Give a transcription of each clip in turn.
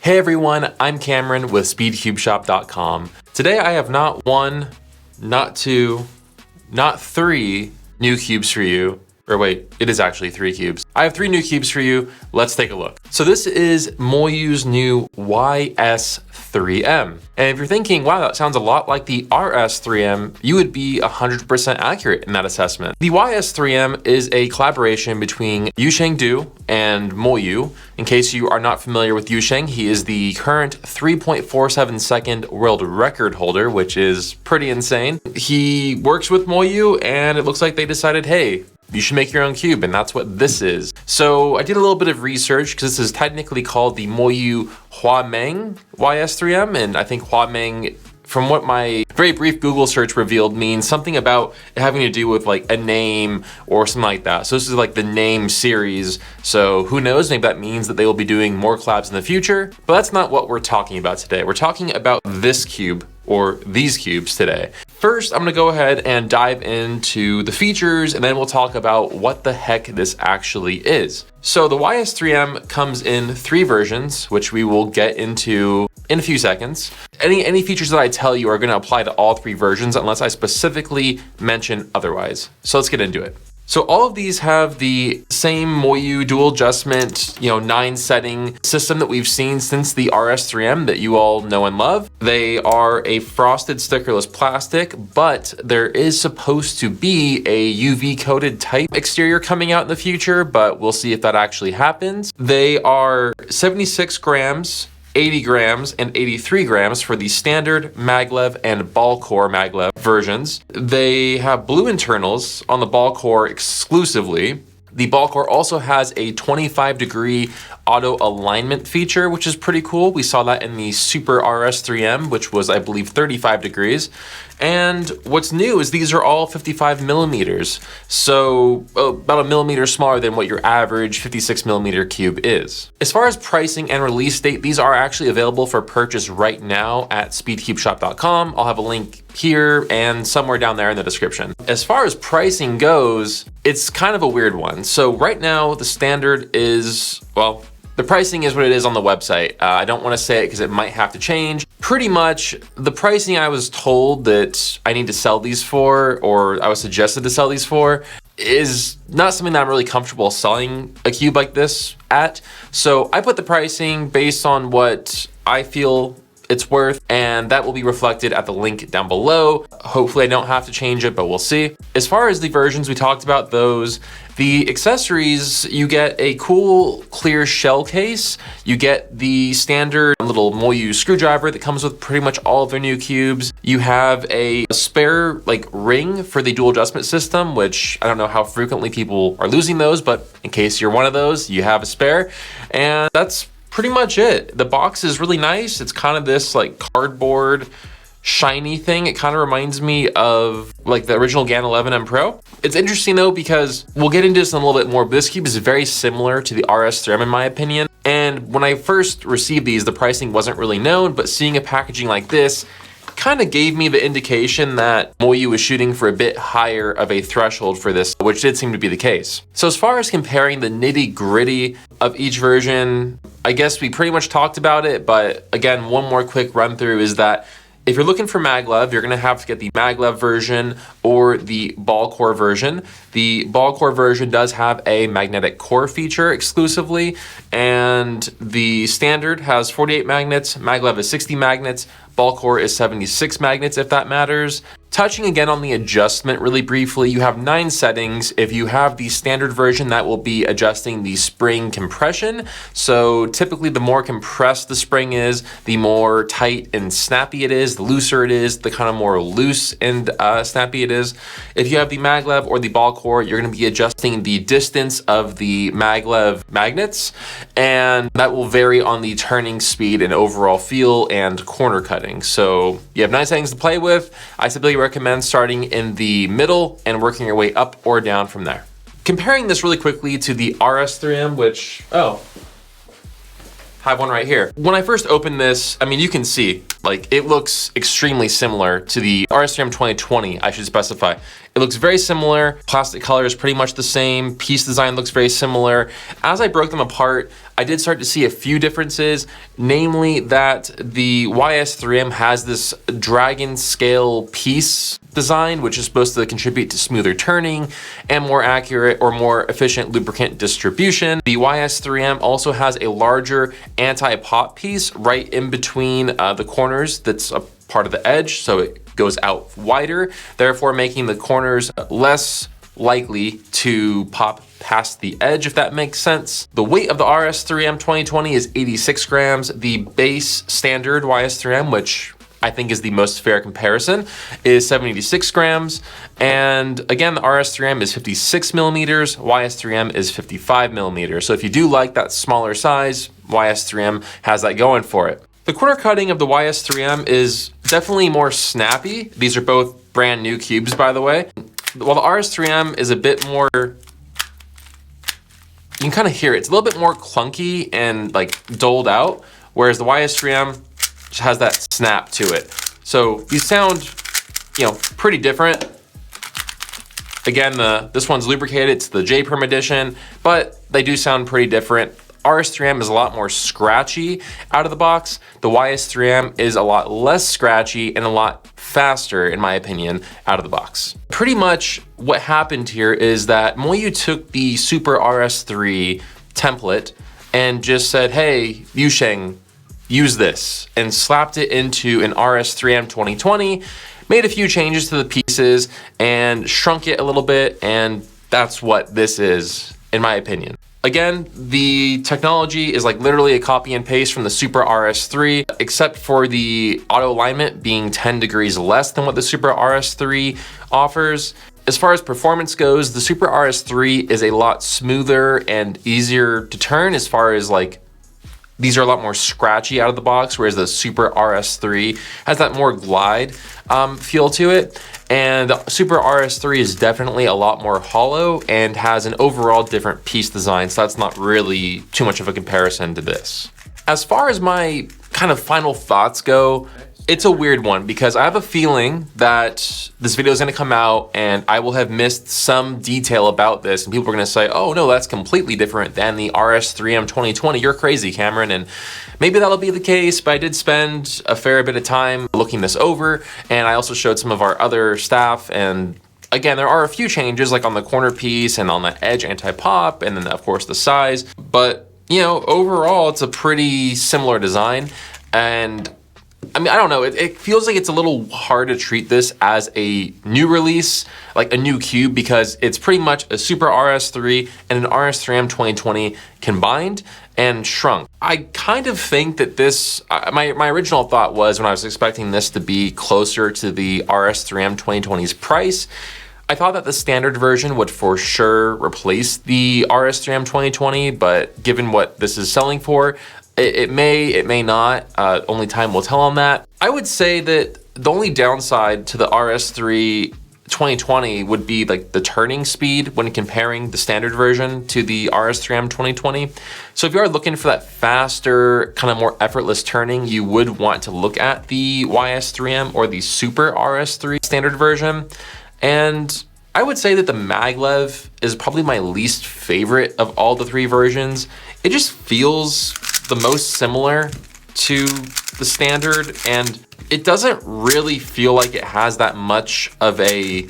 Hey everyone, I'm Cameron with SpeedCubeShop.com. Today I have not one, not two, not three new cubes for you. Or wait, it is actually 3 cubes. I have 3 new cubes for you. Let's take a look. So this is MoYu's new YS3 M. And if you're thinking, wow, that sounds a lot like the RS3 M, you would be 100% accurate in that assessment. The YS3 M is a collaboration between YuSheng and MoYu. In case you are not familiar with YuSheng, he is the current 3.47 second world record holder, which is pretty insane. He works with MoYu and it looks like they decided, hey, you should make your own cube, and that's what this is. So I did a little bit of research because this is technically called the MoYu YuSheng YS3 M, and I think YuSheng, from what my very brief Google search revealed, means something about having to do with like a name or something like that. So this is like the name series. So who knows, maybe that means that they will be doing more collabs in the future, but that's not what we're talking about today. We're talking about this cube, or these cubes today. First, I'm gonna go ahead and dive into the features, and then we'll talk about what the heck this actually is. So the YS3 M comes in 3 versions, which we will get into in a few seconds. Any features that I tell you are gonna apply to all 3 versions unless I specifically mention otherwise. So let's get into it. So all of these have the same MoYu dual adjustment, 9 setting system that we've seen since the RS3 M that you all know and love. They are a frosted stickerless plastic, but there is supposed to be a UV coated type exterior coming out in the future, but we'll see if that actually happens. They are 76 grams, 80 grams, and 83 grams for the standard maglev and ball core maglev versions. They have blue internals on the ball core exclusively. The ball core also has a 25-degree auto alignment feature, which is pretty cool. We saw that in the Super RS3 M, which was, I believe, 35 degrees. And what's new is these are all 55 millimeters. So about a millimeter smaller than what your average 56 millimeter cube is. As far as pricing and release date, these are actually available for purchase right now at SpeedCubeShop.com. I'll have a link here and somewhere down there in the description. As far as pricing goes, it's kind of a weird one. So right now the standard is, well, the pricing is what it is on the website. I don't want to say it because it might have to change. Pretty much the pricing I was told that I need to sell these for, or I was suggested to sell these for, is not something that I'm really comfortable selling a cube like this at. So I put the pricing based on what I feel it's worth, and that will be reflected at the link down below. Hopefully I don't have to change it, but we'll see. As far as the versions, we talked about those. The accessories, you get a cool clear shell case. You get the standard little MoYu screwdriver that comes with pretty much all of their new cubes. You have a spare ring for the dual adjustment system, which I don't know how frequently people are losing those, but in case you're one of those, you have a spare. And that's pretty much it. The box is really nice. It's kind of this cardboard shiny thing. It kind of reminds me of the original GAN 11M Pro. It's interesting though, because we'll get into this in a little bit more, but this cube is very similar to the RS3 M in my opinion. And when I first received these, the pricing wasn't really known, but seeing a packaging like this kind of gave me the indication that MoYu was shooting for a bit higher of a threshold for this, which did seem to be the case. So as far as comparing the nitty-gritty of each version, I guess we pretty much talked about it, but again, one more quick run through is that if you're looking for maglev, you're gonna have to get the maglev version or the ball core version. The ball core version does have a magnetic core feature exclusively, and the standard has 48 magnets, maglev is 60 magnets, ball core is 76 magnets if that matters. Touching again on the adjustment really briefly, you have 9 settings. If you have the standard version, that will be adjusting the spring compression. So typically the more compressed the spring is, the more tight and snappy it is, the looser it is, the kind of more loose and snappy it is. If you have the maglev or the ball core, you're gonna be adjusting the distance of the maglev magnets, and that will vary on the turning speed and overall feel and corner cutting. So you have 9 settings to play with. I typically recommend starting in the middle and working your way up or down from there. Comparing this really quickly to the RS3 M, which, I have one right here. When I first opened this, I mean, you can see, it looks extremely similar to the RS3 M 2020, I should specify. It looks very similar. Plastic color is pretty much the same. Piece design looks very similar. As I broke them apart, I did start to see a few differences, namely that the YS3M has this dragon scale piece design, which is supposed to contribute to smoother turning and more accurate or more efficient lubricant distribution. The YS3M also has a larger anti-pop piece right in between the corners that's a part of the edge, so it goes out wider, therefore making the corners less likely to pop past the edge, if that makes sense. The weight of the RS3M 2020 is 86 grams. The base standard YS3M, which I think is the most fair comparison, is 76 grams. And again, the RS3M is 56 millimeters, YS3M is 55 millimeters. So if you do like that smaller size, YS3M has that going for it. The corner cutting of the YS3M is definitely more snappy. These are both brand new cubes, by the way. While the RS3M is a bit more, you can kind of hear it. It's a little bit more clunky and like doled out, whereas the YS3M just has that snap to it. So these sound, you know, pretty different. Again, this one's lubricated, it's the J-Perm edition, but they do sound pretty different. RS3M is a lot more scratchy out of the box. The YS3M is a lot less scratchy and a lot faster, in my opinion, out of the box. Pretty much what happened here is that MoYu took the Super RS3 template and just said, hey, YuSheng, use this, and slapped it into an RS3M 2020, made a few changes to the pieces and shrunk it a little bit, and that's what this is, in my opinion. Again, the technology is like literally a copy and paste from the Super RS3, except for the auto alignment being 10 degrees less than what the Super RS3 offers. As far as performance goes, the Super RS3 is a lot smoother and easier to turn, as far as like, these are a lot more scratchy out of the box, whereas the Super RS3 has that more glide feel to it. And the Super RS3 is definitely a lot more hollow and has an overall different piece design, so that's not really too much of a comparison to this. As far as my kind of final thoughts go, it's a weird one because I have a feeling that this video is going to come out and I will have missed some detail about this, and people are going to say, oh no, that's completely different than the RS3M 2020. You're crazy, Cameron. And maybe that'll be the case, but I did spend a fair bit of time looking this over, and I also showed some of our other staff, and again, there are a few changes like on the corner piece and on the edge anti-pop, and then of course the size, but you know, overall it's a pretty similar design. And I mean, I don't know, it feels like it's a little hard to treat this as a new release, like a new cube, because it's pretty much a Super RS3 and an RS3M 2020 combined and shrunk. I kind of think that this, my original thought was, when I was expecting this to be closer to the RS3M 2020's price, I thought that the standard version would for sure replace the RS3M 2020, but given what this is selling for, it may not, only time will tell on that. I would say that the only downside to the RS3 2020 would be like the turning speed when comparing the standard version to the RS3M 2020. So if you are looking for that faster, kind of more effortless turning, you would want to look at the YS3M or the Super RS3 standard version. And I would say that the maglev is probably my least favorite of all the three versions. It just feels the most similar to the standard, and it doesn't really feel like it has that much of a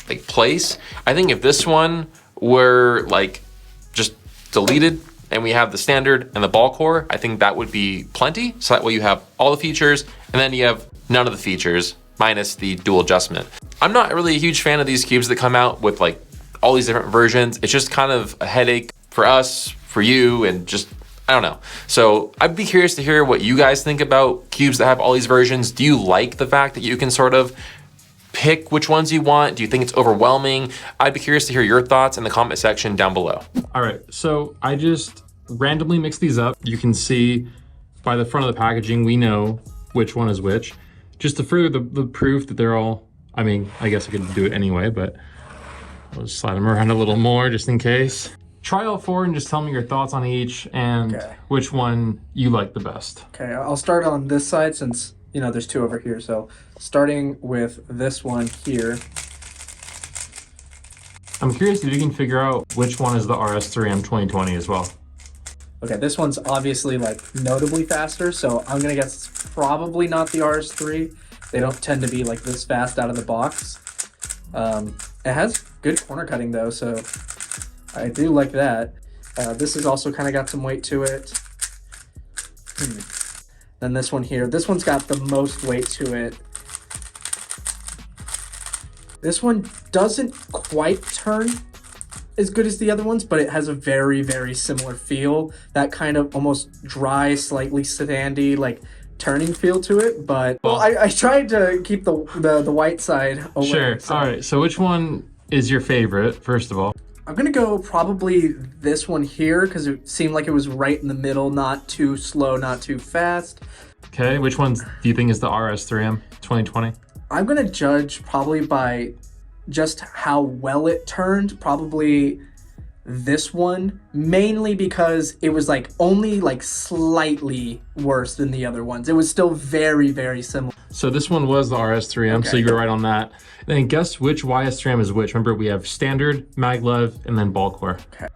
like place. I think if this one were like just deleted and we have the standard and the ball core, I think that would be plenty. So that way you have all the features and then you have none of the features minus the dual adjustment. I'm not really a huge fan of these cubes that come out with like all these different versions. It's just kind of a headache for us, for you, and just, I don't know. So I'd be curious to hear what you guys think about cubes that have all these versions. Do you like the fact that you can sort of pick which ones you want? Do you think it's overwhelming? I'd be curious to hear your thoughts in the comment section down below. All right, so I just randomly mixed these up. You can see by the front of the packaging, we know which one is which. Just to further the proof that they're all, I mean, I guess I could do it anyway, but I'll just slide them around a little more just in case. Try all four and just tell me your thoughts on each and which one you like the best. Okay, I'll start on this side since, you know, there's two over here. So starting with this one here. I'm curious if you can figure out which one is the RS3M 2020 as well. Okay, this one's obviously like notably faster, so I'm gonna guess it's probably not the RS3. They don't tend to be like this fast out of the box. It has good corner cutting though, so I do like that. This has also kind of got some weight to it. Then this one here, this one's got the most weight to it. This one doesn't quite turn as good as the other ones, but it has a very, very similar feel. That kind of almost dry, slightly sandy, like turning feel to it. But well, I tried to keep the white side away. Sure. So. All right. So which one is your favorite, first of all? I'm gonna go probably this one here because it seemed like it was right in the middle, not too slow, not too fast. Okay. Which one do you think is the RS3 M 2020? I'm gonna judge probably by just how well it turned, probably this one, mainly because it was like only like slightly worse than the other ones. It was still very, very similar. So this one was the RS3 M, okay. So you were right on that. Then guess which YS3 M is which? Remember, we have standard, maglev, and then ball core. Okay.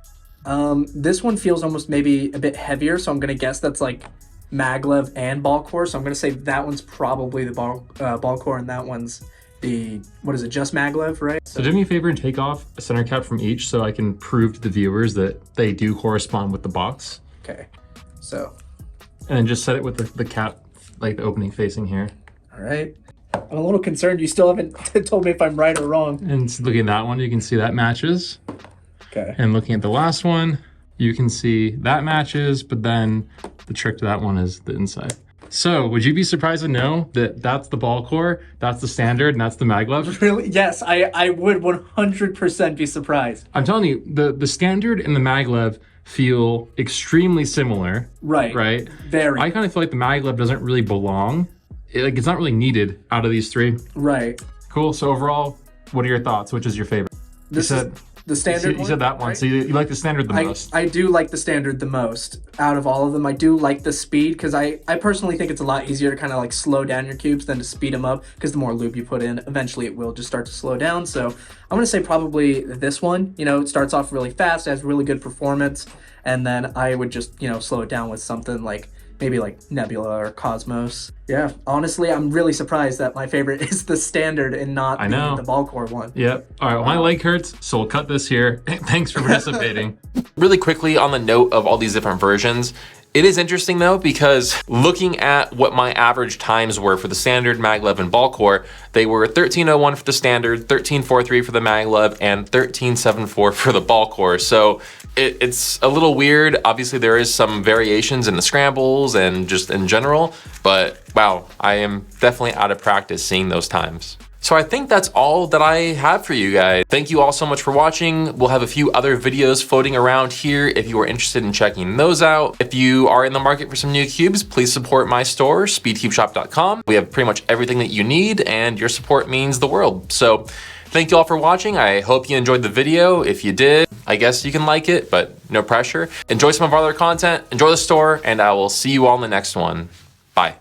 This one feels almost maybe a bit heavier, so I'm gonna guess that's like maglev and ball core. So I'm gonna say that one's probably the ball core, and that one's the, what is it, just maglev, right? So do me a favor and take off a center cap from each so I can prove to the viewers that they do correspond with the box. Okay, so. And then just set it with the cap, like the opening facing here. All right. I'm a little concerned you still haven't told me if I'm right or wrong. And looking at that one, you can see that matches. Okay. And looking at the last one, you can see that matches, but then the trick to that one is the inside. So, would you be surprised to know that that's the ball core, that's the standard, and that's the maglev? Really? Yes, I would 100% be surprised. I'm telling you, the standard and the maglev feel extremely similar. Right. Right? Very. I kind of feel like the maglev doesn't really belong. It's not really needed out of these three. Right. Cool. So overall, what are your thoughts? Which is your favorite? This is the standard one? You said that one, right? So you like the standard the most. I do like the standard the most out of all of them. I do like the speed because I personally think it's a lot easier to kind of like slow down your cubes than to speed them up, because the more lube you put in, eventually it will just start to slow down. So I'm going to say probably this one. You know, it starts off really fast, has really good performance, and then I would just, you know, slow it down with something like maybe like Nebula or Cosmos. Yeah, honestly, I'm really surprised that my favorite is the standard and not the ball core one. Yep. All right, well, my leg hurts, so we'll cut this here. Thanks for participating. Really quickly, on the note of all these different versions, it is interesting though, because looking at what my average times were for the standard, maglev, and ball core, they were 13:01 for the standard, 13:43 for the maglev, and 13:74 for the ball core. So it's a little weird. Obviously, there is some variations in the scrambles and just in general, but wow, I am definitely out of practice seeing those times. So I think that's all that I have for you guys. Thank you all so much for watching. We'll have a few other videos floating around here if you are interested in checking those out. If you are in the market for some new cubes, please support my store, SpeedCubeShop.com. We have pretty much everything that you need, and your support means the world. So thank you all for watching. I hope you enjoyed the video. If you did, I guess you can like it, but no pressure. Enjoy some of our other content, enjoy the store, and I will see you all in the next one. Bye.